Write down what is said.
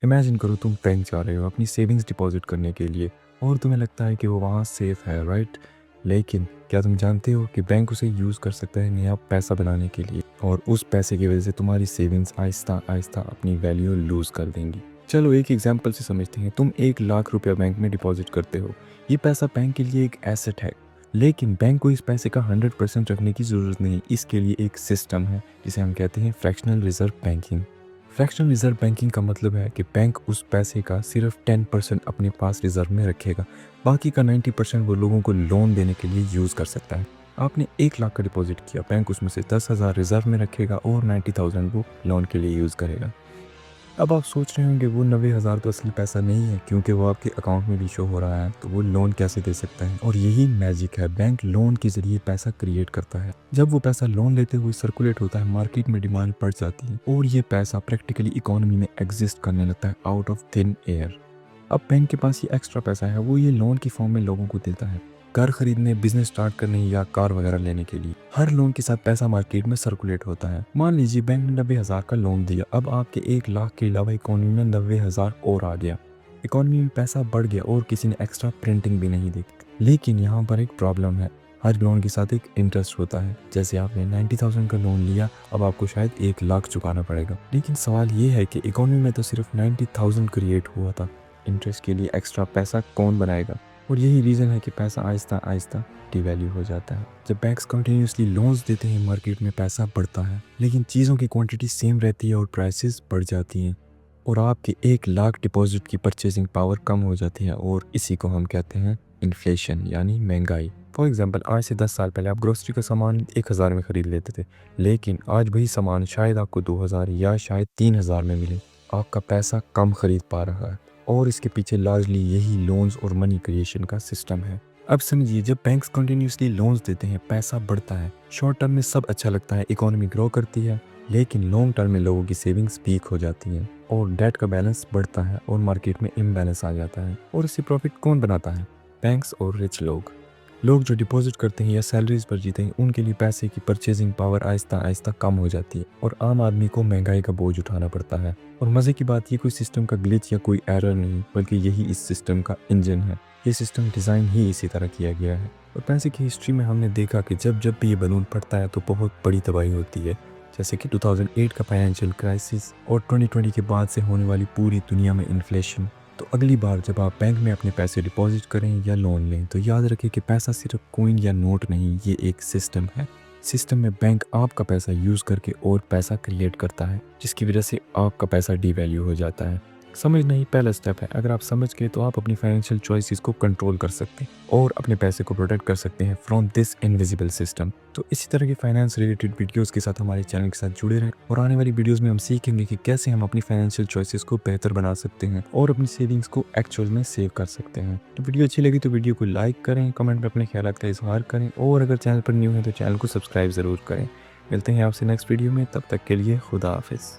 Imagine करो तुम bank जा रहे हो अपनी सेविंग्स डिपॉजिट करने के लिए और तुम्हें लगता है कि वो वहाँ सेफ है, राइट? लेकिन क्या तुम जानते हो कि बैंक उसे यूज़ कर सकता है नया पैसा बनाने के लिए, और उस पैसे की वजह से तुम्हारी सेविंग्स आहिस्ता आहिस्ता अपनी वैल्यू लूज़ कर देंगी। चलो एक एग्जांपल से समझते हैं। तुम 1 लाख रुपया बैंक में डिपॉजिट करते हो। ये पैसा बैंक के लिए एक एसेट है, लेकिन बैंक को इस पैसे का 100% रखने की ज़रूरत नहीं। इसके लिए एक सिस्टम है जिसे हम कहते हैं fractional reserve banking. Fractional reserve banking का मतलब है कि बैंक उस पैसे का सिर्फ 10% अपने पास रिजर्व में रखेगा। बाकी का 90% वो लोगों को लोन देने के लिए यूज़ कर सकता है। आपने 1 लाख का डिपॉजिट किया, बैंक उसमें से 10,000 रिजर्व में रखेगा और 90,000 वो लोन के लिए यूज़ करेगा। अब आप सोच रहे होंगे वो 90,000 तो असली पैसा नहीं है, क्योंकि वो आपके अकाउंट में भी शो हो रहा है, तो वो लोन कैसे दे सकता है? और यही मैजिक है, बैंक लोन के ज़रिए पैसा क्रिएट करता है। जब वो पैसा लोन लेते हुए सर्कुलेट होता है, मार्केट में डिमांड बढ़ जाती है और ये पैसा प्रैक्टिकली इकोनॉमी में एग्जिस्ट करने लगता है आउट ऑफ थिन एयर। अब बैंक के पास ये एक्स्ट्रा पैसा है, वो ये लोन की फॉर्म में लोगों को देता है, घर खरीदने, बिजनेस स्टार्ट करने या कार वगैरह लेने के लिए। हर लोन के साथ पैसा मार्केट में सर्कुलेट होता है। मान लीजिए बैंक ने 90,000 का लोन दिया, अब आपके 1 लाख के अलावा इकोनॉमी में 90,000 और आ गया। इकोनॉमी में पैसा बढ़ गया और किसी ने एक्स्ट्रा प्रिंटिंग भी नहीं दी। लेकिन यहाँ पर एक प्रॉब्लम है, हर लोन के साथ एक इंटरेस्ट होता है। जैसे आपने 90,000 का लोन लिया, अब आपको शायद 1 लाख चुकाना पड़ेगा। लेकिन सवाल ये है कि इकोनॉमी में तो सिर्फ 90,000 क्रिएट हुआ था, इंटरेस्ट के लिए एक्स्ट्रा पैसा कौन बनाएगा? और यही रीज़न है कि पैसा आहिस्ता आहिस्ता डिवैल्यू हो जाता है। जब बैंक्स कंटिन्यूसली लोन्स देते हैं, मार्केट में पैसा बढ़ता है, लेकिन चीज़ों की क्वांटिटी सेम रहती है और प्राइसेस बढ़ जाती हैं, और आपके 1 लाख डिपॉजिट की परचेजिंग पावर कम हो जाती है, और इसी को हम कहते हैं इन्फ्लेशन, यानी महंगाई। फॉर एग्जाम्पल, आज से 10 साल पहले आप ग्रोसरी का सामान 1,000 में ख़रीद लेते थे, लेकिन आज वही सामान शायद आपको 2,000 या शायद 3,000 में मिले। आपका पैसा कम खरीद पा रहा है, और इसके पीछे लार्जली यही लोन्स और मनी क्रिएशन का सिस्टम है। अब समझिए, जब बैंक्स कंटिन्यूसली लोन्स देते हैं, पैसा बढ़ता है। शॉर्ट टर्म में सब अच्छा लगता है, इकोनॉमी ग्रो करती है, लेकिन लॉन्ग टर्म में लोगों की सेविंग्स वीक हो जाती हैं और डेट का बैलेंस बढ़ता है और मार्केट में इम्बैलेंस आ जाता है। और इससे प्रॉफिट कौन बनाता है? बैंक्स और रिच लोग। लोग जो डिपॉजिट करते हैं या सैलरीज पर जीते हैं, उनके लिए पैसे की परचेजिंग पावर आहिस्ता आहिस्ता कम हो जाती है और आम आदमी को महंगाई का बोझ उठाना पड़ता है। और मज़े की बात, ये कोई सिस्टम का ग्लिच या कोई एरर नहीं, बल्कि यही इस सिस्टम का इंजन है। ये सिस्टम डिज़ाइन ही इसी तरह किया गया है। और पैसे की हिस्ट्री में हमने देखा कि जब जब भी ये बलून फटता है तो बहुत बड़ी तबाही होती है, जैसे कि 2008 का फाइनेंशियल क्राइसिस और 2020 के बाद से होने वाली पूरी दुनिया में इन्फ्लेशन। तो अगली बार जब आप बैंक में अपने पैसे डिपॉजिट करें या लोन लें, तो याद रखें कि पैसा सिर्फ कॉइन या नोट नहीं, ये एक सिस्टम है। सिस्टम में बैंक आपका पैसा यूज़ करके और पैसा क्रिएट करता है, जिसकी वजह से आपका पैसा डिवैल्यू हो जाता है। समझना ही पहला स्टेप है। अगर आप समझ गए तो आप अपनी फाइनेंशियल चॉइसेस को कंट्रोल कर सकते हैं और अपने पैसे को प्रोटेक्ट कर सकते हैं फ्रॉम दिस इनविजिबल सिस्टम। तो इसी तरह की फाइनेंस रिलेटेड वीडियोस के साथ हमारे चैनल के साथ जुड़े रहें, और आने वाली वीडियोस में हम सीखेंगे कि कैसे हम अपनी फाइनेंशियल चॉइसेस को बेहतर बना सकते हैं और अपनी सेविंग्स को एक्चुअल में सेव कर सकते हैं। तो वीडियो अच्छी लगी तो वीडियो को लाइक करें, कमेंट में अपने ख्यालात का इजहार करें, और अगर चैनल पर न्यू है तो चैनल को सब्सक्राइब ज़रूर करें। मिलते हैं आपसे नेक्स्ट वीडियो में, तब तक के लिए खुदा हाफिज़।